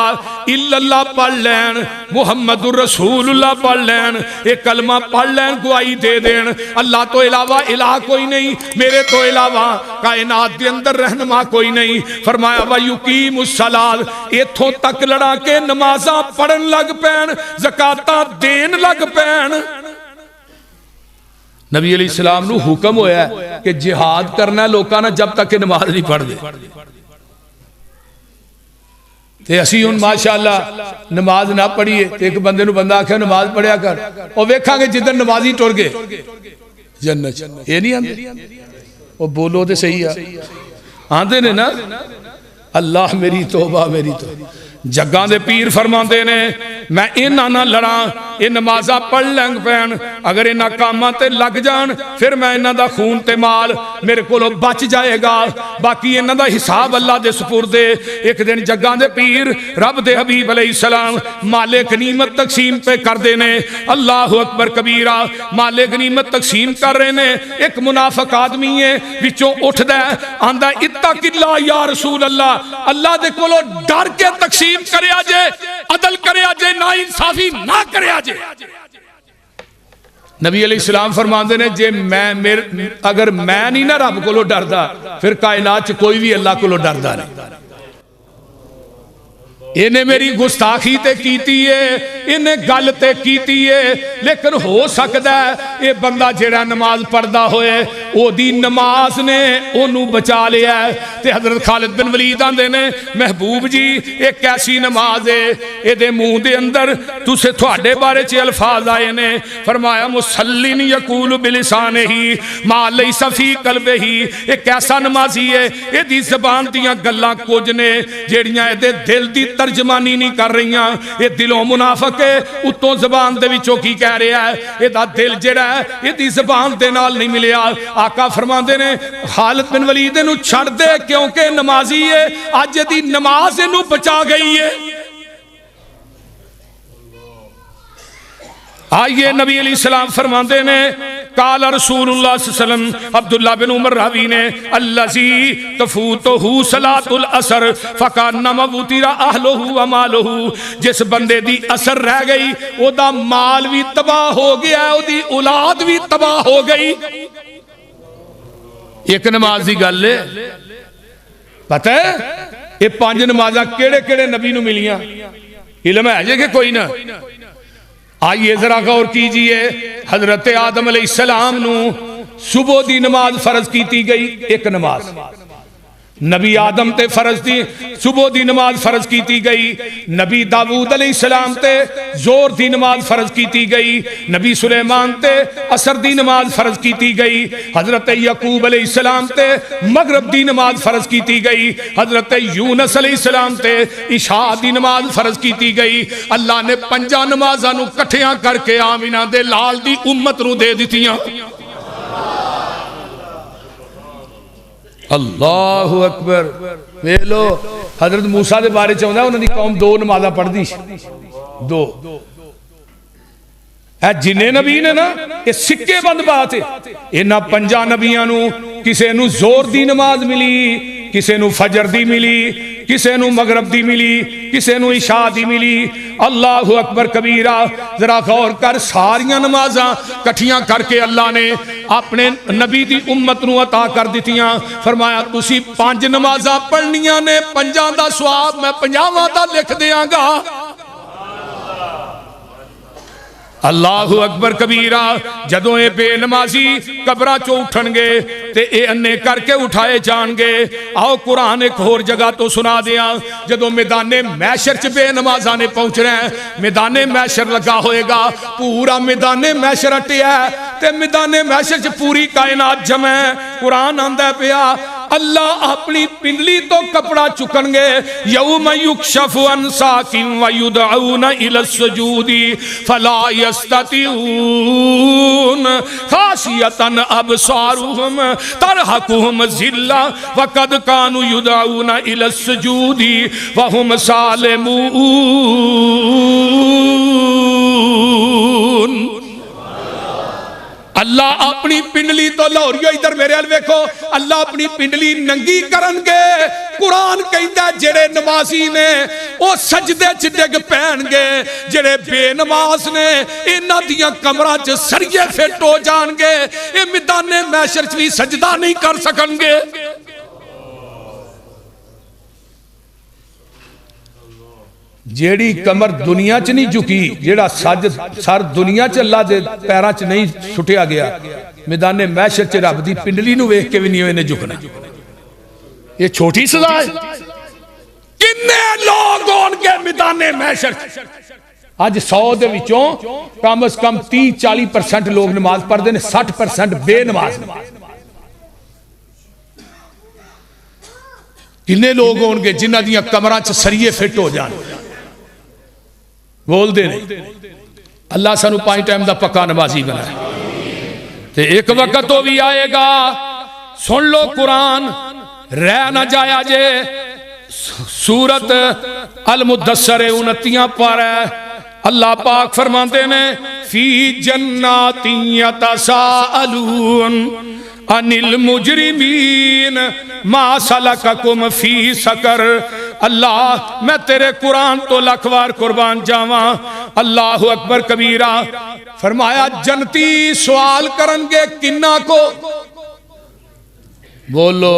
الا اللہ پڑھ لین محمد رسول اللہ پڑھ لین ایک کلمہ پڑھ لین گواہی دے دین اللہ تو علاوہ الہ کوئی نہیں میرے تو علاوہ کائنات دے اندر رہنما کوئی نہیں فرمایا وَيُقِيمُ الصَّلَاةَ ایتھوں تک لڑا کے نمازاں پڑھن لگ پین زکاتاں دین لگ پین نبی علیہ السلام نو حکم ہویا ہے کہ جہاد کرنا ہے لوکاں نہ جب تک کہ نماز نہیں پڑھ دے تے اسی ہن ماشاءاللہ نماز نہ پڑھیے تے ایک بندے نو بندہ آکھے نماز پڑھیا کر او ویکھاں گے جدھر نمازی ٹر گئے جنت یہ نہیں آندے او بولو تے صحیح ہے آندے نے نا اللہ میری توبہ میری توبہ جگاں دے پیر فرماندے نے میں انہاں نہ لڑاں یہ نمازاں پڑھ لنگ پین اگر انہاں کاماں تے لگ جان پھر میں انہاں دا خون تے مال میرے کولو بچ جائے گا باقی انہاں دا حساب اللہ دے سپردے ایک دن جگاں دے پیر رب دے حبیب علیہ السلام مال غنیمت تقسیم پہ کر دینے اللہ اکبر کبیرہ مال غنیمت تقسیم کر رہے نے ایک منافق آدمی ہے وچوں اٹھ دے آندہ اتق اللہ یا رسول اللہ اللہ دے کولو ڈر کے تقسیم کرے آجے عدل کرے آجے نا انصافی نہ کرے آجے نبی علیہ السلام فرماندے نے جے میں اگر میں نہیں نہ رب کو لو ڈر دا پھر کائنات کوئی بھی اللہ کو لو ڈر دا نہیں انہیں میری گستاخی تے کیتی ہے انہیں گل تے کیتی ہے لیکن ہو سکتا ہے یہ بندہ جیڑا نماز پڑھدا ہوئے او دی نماز نے انہوں بچا لیا ہے تے حضرت خالد بن ولید آندے نے محبوب جی ایک ایسی نماز ہے اے دے منہ دے اندر تسے تھوڑے بارے چے الفاظ آئے نے فرمایا مسلین یقول بلسانہ ہی ما لیس فی قلبہ ہی ایک ایسا نمازی ہے اے دی زبان دیاں گلاں کچھ نے جیڑیاں اے دے دل دی ترجمانی نہیں کر رہی ہیں یہ دلوں منافق ہے اتوں زبان دے وچوں کی کہہ رہا ہے یہ دا دل جڑا ہے یہ دی زبان دے نال نہیں ملیا آقا فرماندے نے خالد بن ولید نو چھڑ دے کیونکہ نمازی ہے آج دی نماز نو بچا گئی ہے آئیے نبی علیہ السلام فرماندے نے قال رسول اللہ صلی اللہ علیہ وسلم عبداللہ بن عمر راوی نے اللذی تفوتہو صلاة العصر فکانما وطیر اہلہ و مالہ جس بندے دی اثر رہ گئی او دا مال بھی تباہ ہو گیا او دی اولاد بھی تباہ ہو گئی ایک نماز دی گل ہے پتہ ہے یہ 5 نمازاں کیڑے کیڑے نبی نو ملیاں علم ہے جے کہ کوئی نہ آئیے ذرا غور کیجئے حضرت آدم علیہ السلام نو صبح دی نماز فرض کیتی گئی ایک نماز نبی آدم تے فرض دی صبح دی نماز فرض کیتی گئی نبی داود علیہ السلام تے زور دی نماز فرض کیتی گئی نبی سلیمان تے عصر دی نماز فرض کیتی گئی حضرت یعقوب علیہ السلام تے مغرب دی نماز فرض کیتی گئی حضرت یونس علیہ السلام تے عشاء دی نماز فرض کیتی گئی اللہ نے 5 نمازاں نو کٹھیاں کر کے آمینہ دے لال دی امت نو دے دیتیاں اللہ اکبر ویلو حضرت موسیٰ دے بارے چاہتا ہے انہوں نے قوم 2 نمازہ پڑھ دی 2 اے جنہیں نبی نے نا یہ سکے بند بات ہے انہاں 5 نبیاں نو کسے نو زور دی نماز ملی کسے نو فجر دی ملی کسے نو مغرب دی ملی کسے نو عشاء دی ملی اللہ اکبر کبیرہ ذرا غور کر ساریاں نمازاں کٹھیاں کر کے اللہ نے اپنے نبی دی امت نو عطا کر دیتیاں فرمایا تسی 5 نمازاں پڑھنیاں نے 5 دا ثواب میں 50 دا لکھ دیاں گا اللہ اکبر کبیرہ جدوں اے بے نمازی قبرہ چو اٹھن گے تے اے انے کر کے اٹھائے جان گے آؤ قرآن ایک اور جگہ تو سنا دیا جدوں میدان محشر چ بے نمازاں نے پہنچ رہے ہیں میدان محشر لگا ہوئے گا پورا میدان محشر اٹیا ہے تے میدان محشر چ پوری کائنات جمع ہے قرآن آندہ پیا اللہ اپنی پنڈلی تو کپڑا چکن گے یوم یکشف عن ساق ویدعون الی السجود فلا یستطیعون خاشعۃ ابصارهم ترهقهم ذلہ وقد كانوا یدعون الی السجود وهم سالمون اللہ اپنی پنڈلی تو لاہوریو ادھر میرے ال ویکھو اللہ اپنی پنڈلی ننگی کرن گے قرآن کہندا جڑے نمازی نے او سجدے چ ڈگ پین گے جڑے بے نماز نے انہاں دیاں کمراں چ سریے فٹ ہو جان گے اے میدان محشر چ بھی سجدہ نہیں کر سکن گے جیڑی کمر دنیا چ نہیں جھکی جیڑا سر دنیا چ اللہ دے پیراں چ نہیں سٹیا گیا میدان محشر چ رب دی پنڈلی نو ویکھ کے بھی نہیں انہیں جھکنا یہ چھوٹی سزا ہے کنے لوگ ہون گے میدان محشر اج 100 دے وچوں کم از کم 30-40% لوگ نماز پڑھدے نے 60% بے نماز کنے لوگ ہون گے جنہاں دیاں کمراں چ سریے فٹ ہو جان بول دے نہیں اللہ سانو 5 ٹائم دا پکا نمازی بنائے تے ایک وقت تو بھی آئے گا سن لو قرآن رہ نہ جایا جے سورت المدثر 29 پر ہے اللہ پاک فرماتے نے فی جنات یتساءلون عن المجرمین ما سلککم فی سقر اللہ میں تیرے قرآن تو لکھوار قربان جاواں اللہ اکبر کبیرہ فرمایا جنتی سوال کرن گے کنہ کو بولو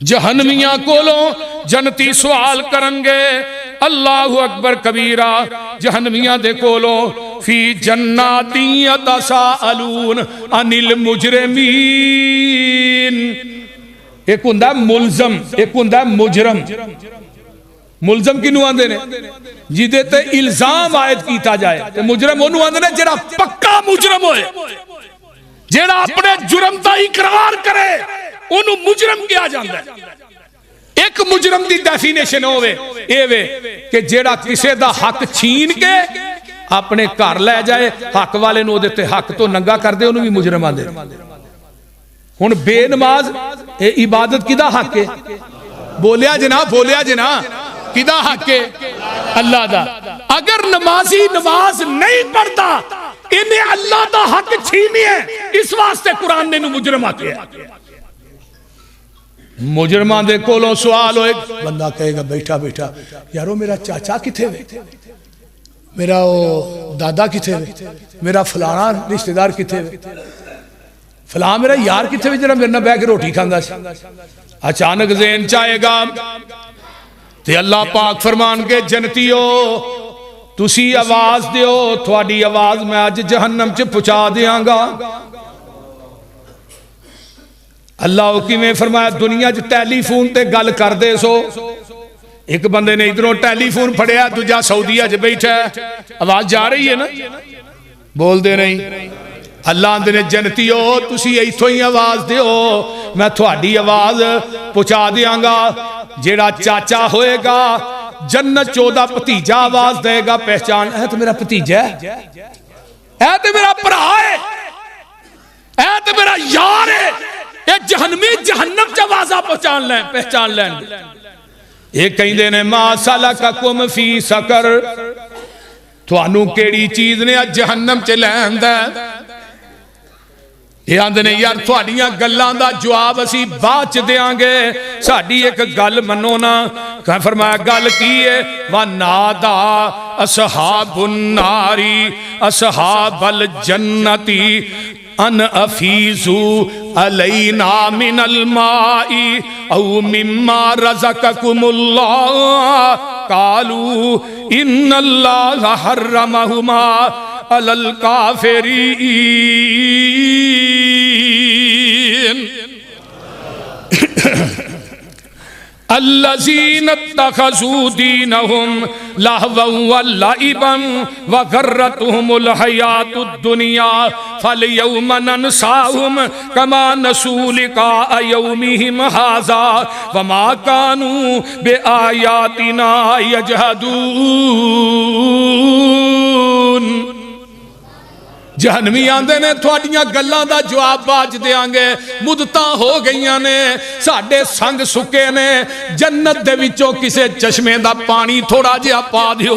جہنمیاں کولو جنتی سوال کرن گے اللہ اکبر کبیرہ جہنمیاں دے کولو فی جنات یتساءلون عن المجرمین ایک ہندہ ملزم ایک ہندہ مجرم ملزم کی نو آندے نے جیدے تے الزام آیت کیتا جائے تے مجرم انہوں آندے نے جیڑا پکا مجرم ہوئے جیڑا اپنے جرم دا اقرار کرے انہوں مجرم کیا جاندہ ہے ایک مجرم دی ڈیفینیشن ہوئے اے وے کہ جیڑا کسے دا حق چھین کے اپنے کار لے جائے حق والے نو دیتے حق تو ننگا کر دے انہوں بھی مجرم آندے ہن بے نماز اے عبادت کدا حق ہے بولیا جنا کدا حق ہے اللہ دا اگر نمازی نماز نہیں پڑھتا انہیں اللہ دا حق چھینی ہے اس واسطے قرآن نے انہوں مجرم آتے ہیں مجرمان دے کولوں سوال ہوئے بندہ کہے گا بیٹھا بیٹھا یارو میرا چاچا کتھے ہوئے میرا دادا کتھے ہوئے میرا فلانا رشتہ دار کتھے ہوئے فلاں میرا یار کتھے ہوئے جنہا میرے بے کے روٹی کھانگا اچانک ذہن چاہے گا تے اللہ پاک فرمان کے جنتیو تسی آواز دیو تھوڑی آواز میں آج جہنم چ پہنچا دیاں گا اللہ کی میں فرمایا دنیا جو ٹیلی فون تے گل کر دے سو ایک بندے نے ادھروں ٹیلی فون پھڑیا دوجا سعودیہ جو بیٹھا ہے آواز جا رہی ہے نا بول دے نہیں اللہ اندر جنتیو تسی ایتھو ہی آواز دیو میں تھوڑی آواز پہنچا دیاں گا جیڑا چاچا ہوئے گا جنت 14 پتیجہ آواز دے گا پہچان اے تو میرا پتیجہ ہے اے تو میرا پرا ہے اے تو میرا یار ہے اے جہنمی جہنم چوازہ پہچان لیں ایک کہیں دینے ما سلککم فی سقر تو انو کیڑی چیز نے جہنم چلیں دے یہ آندھنے یار تھوڑیاں گلان دا جواب اسی باچ دیاں گے ساڑھی ایک گل منونا کہاں فرمایا گل کیے وَنَادَا أَصْحَابُ النَّارِ أَصْحَابَ الْجَنَّةِ ان افیزو علینا من الماء او مما رزقکم اللہ قالوا ان اللہ حرمہما علی الکافرین الذین اتخذوا دینہم لہوا ولعبا وغرتہم الحیات الدنیا فالیوم ننساہم کما نسوا لقاء یومہم ھذا وما کانوا بآیاتنا یجحدون جہنمی آندے نے تھوڑیاں گلان دا جواب باج دیاں گے مدتاں ہو گئیاں نے ساڑھے سنگ سکے نے جنت دے وچوں کسے چشمے دا پانی تھوڑا جہا پا دیو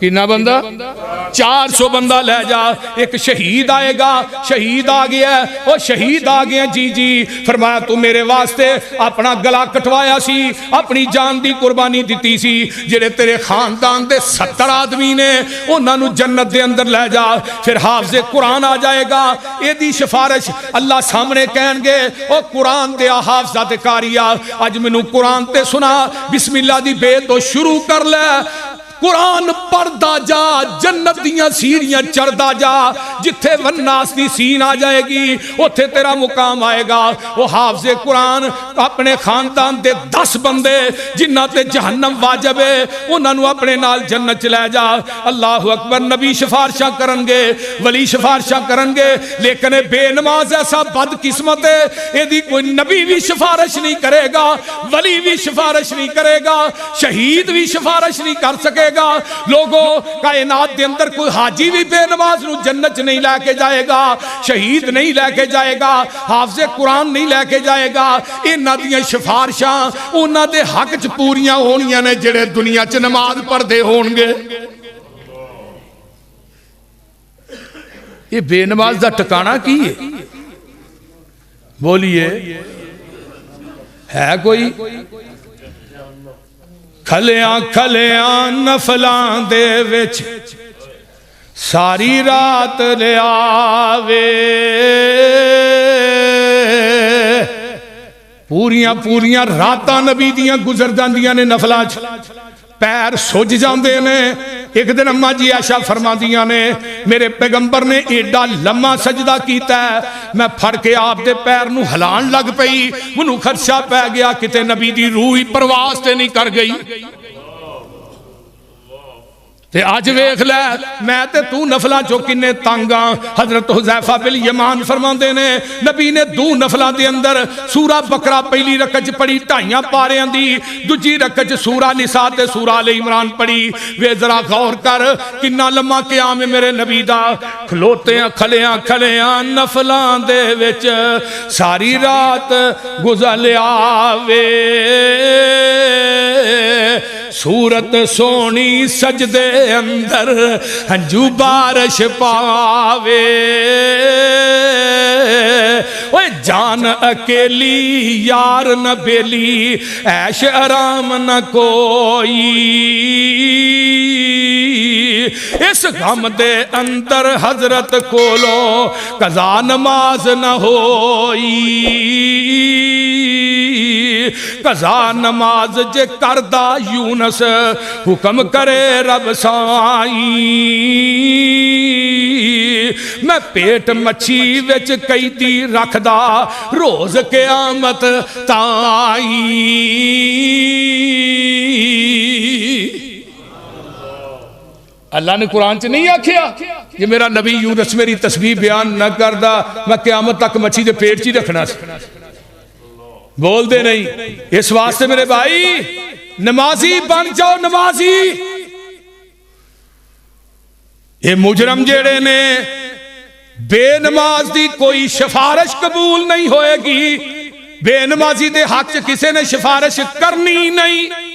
کتنا بندہ 400 بندہ لے جا ایک شہید آئے گا شہید آ گیا وہ شہید آ گیا جی جی فرمایا تو میرے واسطے اپنا گلا کٹوایا سی اپنی جان دی قربانی دیتی سی جڑے تیرے خاندان دے 70 آدمی نے انہاں نو جنت دے اندر لے جا پھر حافظ قرآن آ جائے گا اے دی سفارش اللہ سامنے کہن گے او قرآن دے حافظہ تے کاریا اج مینوں قرآن تے سنا بسم اللہ دی بے تو شروع کر لے قرآن پڑھدا جا جنت دیاں سیڑیاں چڑھدا جا جتھے والناس دی سین آ جائے گی اتھے تیرا مقام آئے گا وہ حافظ قرآن اپنے خاندان دے 10 بندے جنہ تے جہنم واجب ہے انہاں نو اپنے نال جنت چلے جا اللہ اکبر نبی سفارشاں کرن گے ولی سفارشاں کرن گے لیکن بے نماز ایسا بد قسمت ہے اے دی کوئی نبی بھی سفارش نہیں کرے گا ولی بھی سفارش نہیں کرے گا شہید بھی سفارش نہیں کر سکے گا لوگوں کائنات دے اندر کوئی حاجی بھی بے نماز نو جنت نہیں لے کے جائے گا شہید نہیں لے کے جائے گا حافظ قرآن نہیں لے کے جائے گا انہاں دیاں سفارشاں انہاں دے حق چ پوریاں ہونیاں نے جڑے دنیا چ نماز پڑھدے ہون گے یہ بے نماز دا ٹکانا کی ہے بولیے ہے کوئی کھلیاں کھلیاں نفلاں دے وچ ساری رات لے آوے پوریاں پوریاں راتاں نبی دیاں گزر جاندیاں نے نفلاں پیر سج جاندے نے ایک دن اماں جی عائشہ فرما دیاں نے میرے پیغمبر نے ایڈا لمحہ سجدہ کیتا ہے میں پھڑ کے آپ دے پیر نو ہلان لگ پئی منو خدشہ پہ گیا کتے نبی دی روح پرواز تے نہیں کر گئی تے آج ویکھ لے میں تے تو نفلاں چوں کنے تانگاں حضرت حذیفہ بن یمان فرماندے نے نبی نے 2 نفلاں دے اندر سورہ بقرہ پہلی رکعت پڑھی 2.5 پاریاں دی دوجی رکعت سورہ نساء تے سورہ آل عمران پڑھی وے ذرا غور کر کنا لمحہ قیام ہے میرے نبی دا کھلوتے ہیں کھلیاں کھلیاں نفلاں دے وچ ساری رات گزر آوے سورت سونی سجدے اندر ہنجو بارش پاوے اوے جان اکیلی یار نہ بیلی عیش آرام نہ کوئی اس غم دے اندر حضرت کولو قضا نماز نہ ہوئی قضا نماز جے کردہ یونس حکم کرے رب سائی میں پیٹ مچھی وچ کئی دی رکھ دا روز قیامت تائی اللہ نے قرآن چ نہیں آکھیا یہ میرا نبی یونس میری تسبیح بیان نہ کردہ میں قیامت تک مچھی دے پیٹ چی رکھنا سی بول دے نہیں اس واسطے میرے بھائی نمازی بن جاؤ نمازی یہ مجرم جیڑے نے بے نماز دی کوئی سفارش قبول نہیں ہوئے گی بے نمازی دے حق کسے نے سفارش کرنی نہیں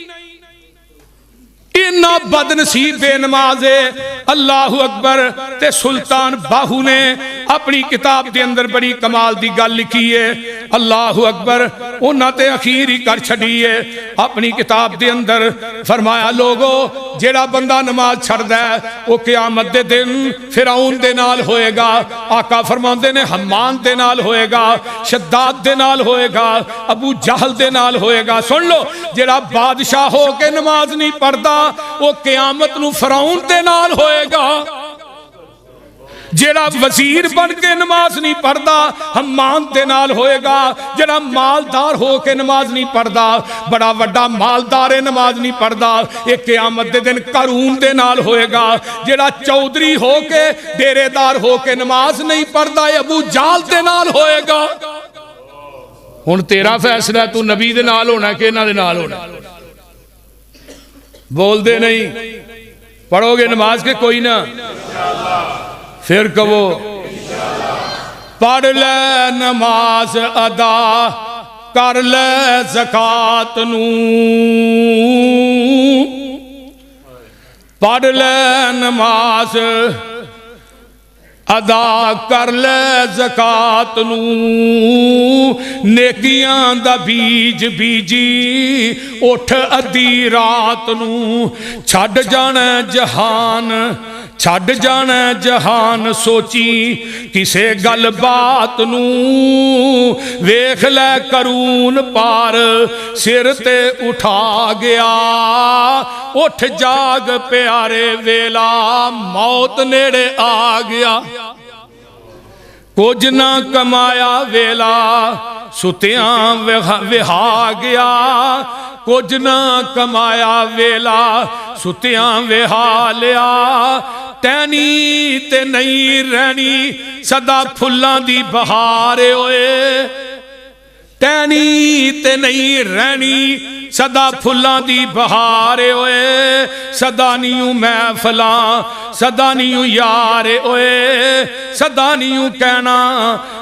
اتنا بد نصیب بے نماز ہے اللہ اکبر تے سلطان باہو نے اپنی کتاب دے اندر بڑی کمال دی گل لکھی ہے اللہ اکبر انہاں تے اخیر ہی کر چھڑی ہے اپنی کتاب دے اندر فرمایا لوگو جیڑا بندہ نماز چھڑ دے وہ قیامت دے دن فرعون دے نال ہوئے گا آقا فرماندے نے حمان دے نال ہوئے گا شداد دے نال ہوئے گا ابو جہل دے نال ہوئے گا سن لو جیڑا بادشاہ ہو کے نماز نہیں پڑھدا وہ قیامت نو فرعون دے نال ہوئے گا جیڑا وزیر بن کے نماز نہیں پڑھدا حمان دے نال ہوئے گا جیڑا مالدار ہو کے نماز نہیں پڑھدا بڑا وڈا مالدار نماز نہیں پڑھدا ایک قیامت دے دن قارون دے نال ہوئے گا جیڑا چودھری ہو کے ڈیرے دار ہو کے نماز نہیں پڑھدا ابو جہل دے نال ہوئے گا ہن تیرا فیصلہ تو نبی دے نال ہونا کہ انہاں دے نال ہونا بول دے نہیں پڑھو گے نماز کے کوئی نہ پھر کہو پڑھ لے نماز ادا کر لے زکات نو پڑھ لے نماز ادا کر لے زکات نو نیکیاں دا بیج بیجی اٹھ ادھی رات نو چھڈ جانا جہان چھڈ جانا جہان سوچی کسے گل بات نو ویکھ لے کرون پار سر تے اٹھا گیا اٹھ جاگ پیارے ویلا موت نیڑے آ گیا کچھ نہ کمایا ویلا ستیاں وہا گیا کچھ نہ کمایا ویلا ستیاں وہا لیا تینی تے نہیں رہنی سدا پھلاں دی بہارے ہوئے تینی تے نہیں رہنی سدا پھلاں دی بہارے ہوئے سدا نیوں محفلاں سدا نیوں یارے ہوئے سدا نیوں کہنا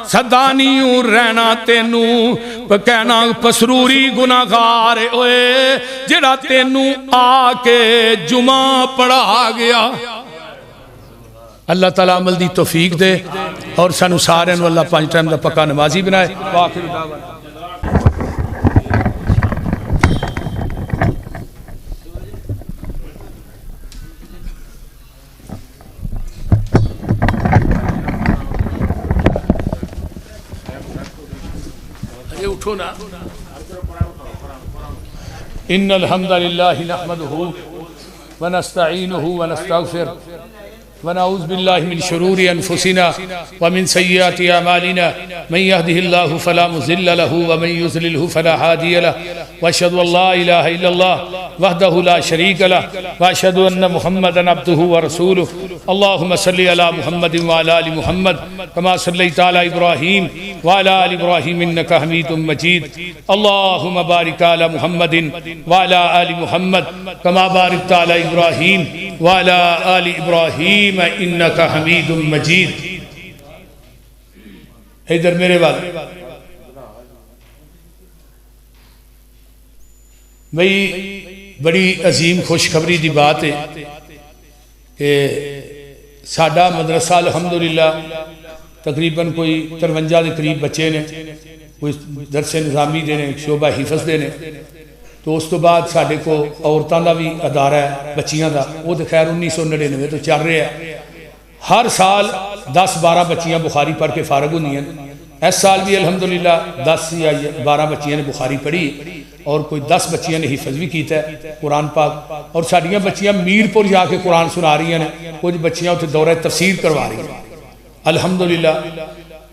سدا نیوں رہنا تینوں کہنا پسروری گناہگار ہوئے جڑا تینوں آ کے جمعہ پڑھا گیا اللہ تعالیٰ عمل دی توفیق دے اور سانو سارے نو اللہ 5 ٹائم دا پکا نمازی بنائے وآخر دعوانا ان الحمد للہ نحمده ونستعینه ونستغفر ونعوذ باللہ من شرور انفسنا ومن سیئات اعمالنا من يهده الله فلا مضل له ومن يضلل فلا هادي له واشهد ان لا اله الا الله وحده لا شريك له واشهد ان محمدا عبده ورسوله اللهم صل على محمد وعلى ال محمد كما صليت على ابراهيم وعلى ال ابراهيم انك حميد مجيد اللهم بارك على محمد وعلى ال محمد كما باركت على ابراهيم وعلى ال ابراهيم انك حميد مجيد ادھر میرے بعد بھئی بڑی عظیم خوشخبری دی بات ہے کہ ساڈا مدرسہ الحمدللہ تقریباً کوئی 53 دے قریب بچے نے کوئی درس نظامی دے نے شعبہ حفظ دے نے تو اس تو بعد ساڈے کو عورتاں دا بھی ادارہ ہے بچیاں دا وہ تو خیر 1999 تو چل رہے ہیں ہر سال 10-12 بچیاں بخاری پڑھ کے فارغ ہوئی ہیں اس سال بھی الحمدللہ 10 یا 12 بچیاں نے بخاری پڑھی اور کوئی 10 بچیاں نے حفظ بھی کیتا ہے قرآن پاک اور ساڑیاں بچیاں میرپور جا کے قرآن سنا رہی ہیں کچھ بچیاں اتنے دورہ تفسیر کروا رہی ہیں الحمدللہ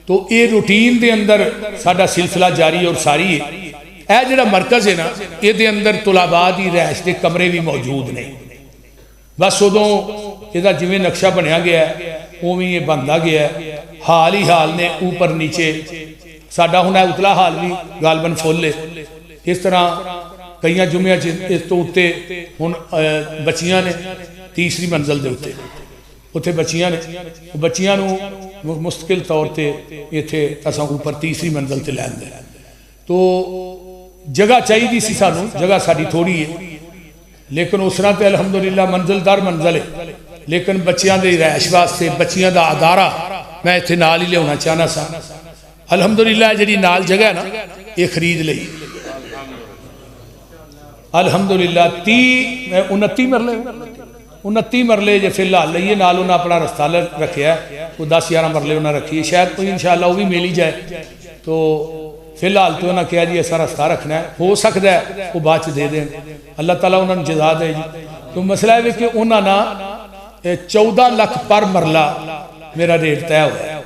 تو یہ روٹین دے اندر ساڑا سلسلہ جاری اور ساری ہے اے جڑا مرکز ہے نا یہ دے اندر طلباء دی رہائش دے کمرے بھی موجود نہیں بس ادوں یہ جویں نقشہ بنیا گیا ہے اوویں یہ بنتا گیا ہے حال ہی حال نے اوپر نیچے ساڈا ہونا اتلا حال بھی غالباً فل ہے اس طرح کئی جمعہ اس تو اتے ہن بچیاں نے تیسری منزل دے اتے اتنے بچیاں نے بچیاں نو مستقل طور تے ایتھے اساں اوپر تیسری منزل تے لین دے تو جگہ چاہیے دی سی سانو جگہ ساڈی تھوڑی ہے لیکن اس طرح تے الحمدللہ منزل در منزل ہے لیکن بچیاں دے رہائش واسطے بچیاں دا ادارہ میں ایتھے نال ہی لیاونا چاہنا سا الحمدللہ جڑی نال جگہ ہے نا یہ خرید لئی الحمدللہ 29 مرلے 29 مرلے جے فی الحال لئیے نال انہاں اپنا رستہ رکھیا ہے وہ 10-11 مرلے انہاں رکھی ہے شاید کوئی انشاءاللہ وہ بھی ملی جائے تو فی الحال تو انہاں کہا جی ایسا رستہ رکھنا ہے ہو سکتا ہے وہ بات دے دیں اللہ تعالیٰ انہوں نے جزا دے جی تو مسئلہ ہے کہ انہاں نا 14 لاکھ پر مرلہ میرا ریٹ طے ہوا ہے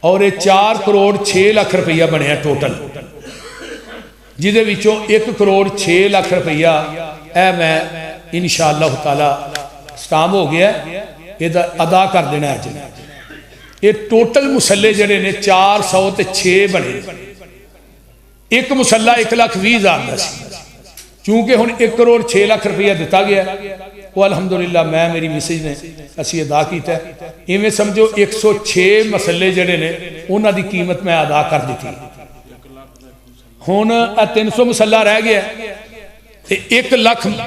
اور یہ 4 کروڑ 6 لاکھ روپیہ بنے ہیں ٹوٹل جدے وچوں 1 کروڑ 6 لاکھ روپیہ اے میں انشاءاللہ تعالیٰ سٹام ہو گیا یہ ادا کر دینا ہے جنہیں یہ ٹوٹل مسلے جڑے نے 406 بنے ایک مسلح 1,20,000 دا سی چونکہ ہن 1 کروڑ 6 لاکھ روپیہ دیتا گیا وہ الحمدللہ میں میری میسیج نے اسی ادا کیتا ہے ایویں سمجھو 106 مسلے جڑے نے انہاں دی قیمت میں ادا کر دیتی ہن 300 مسلح رہ گیا 1 ਲੱਖ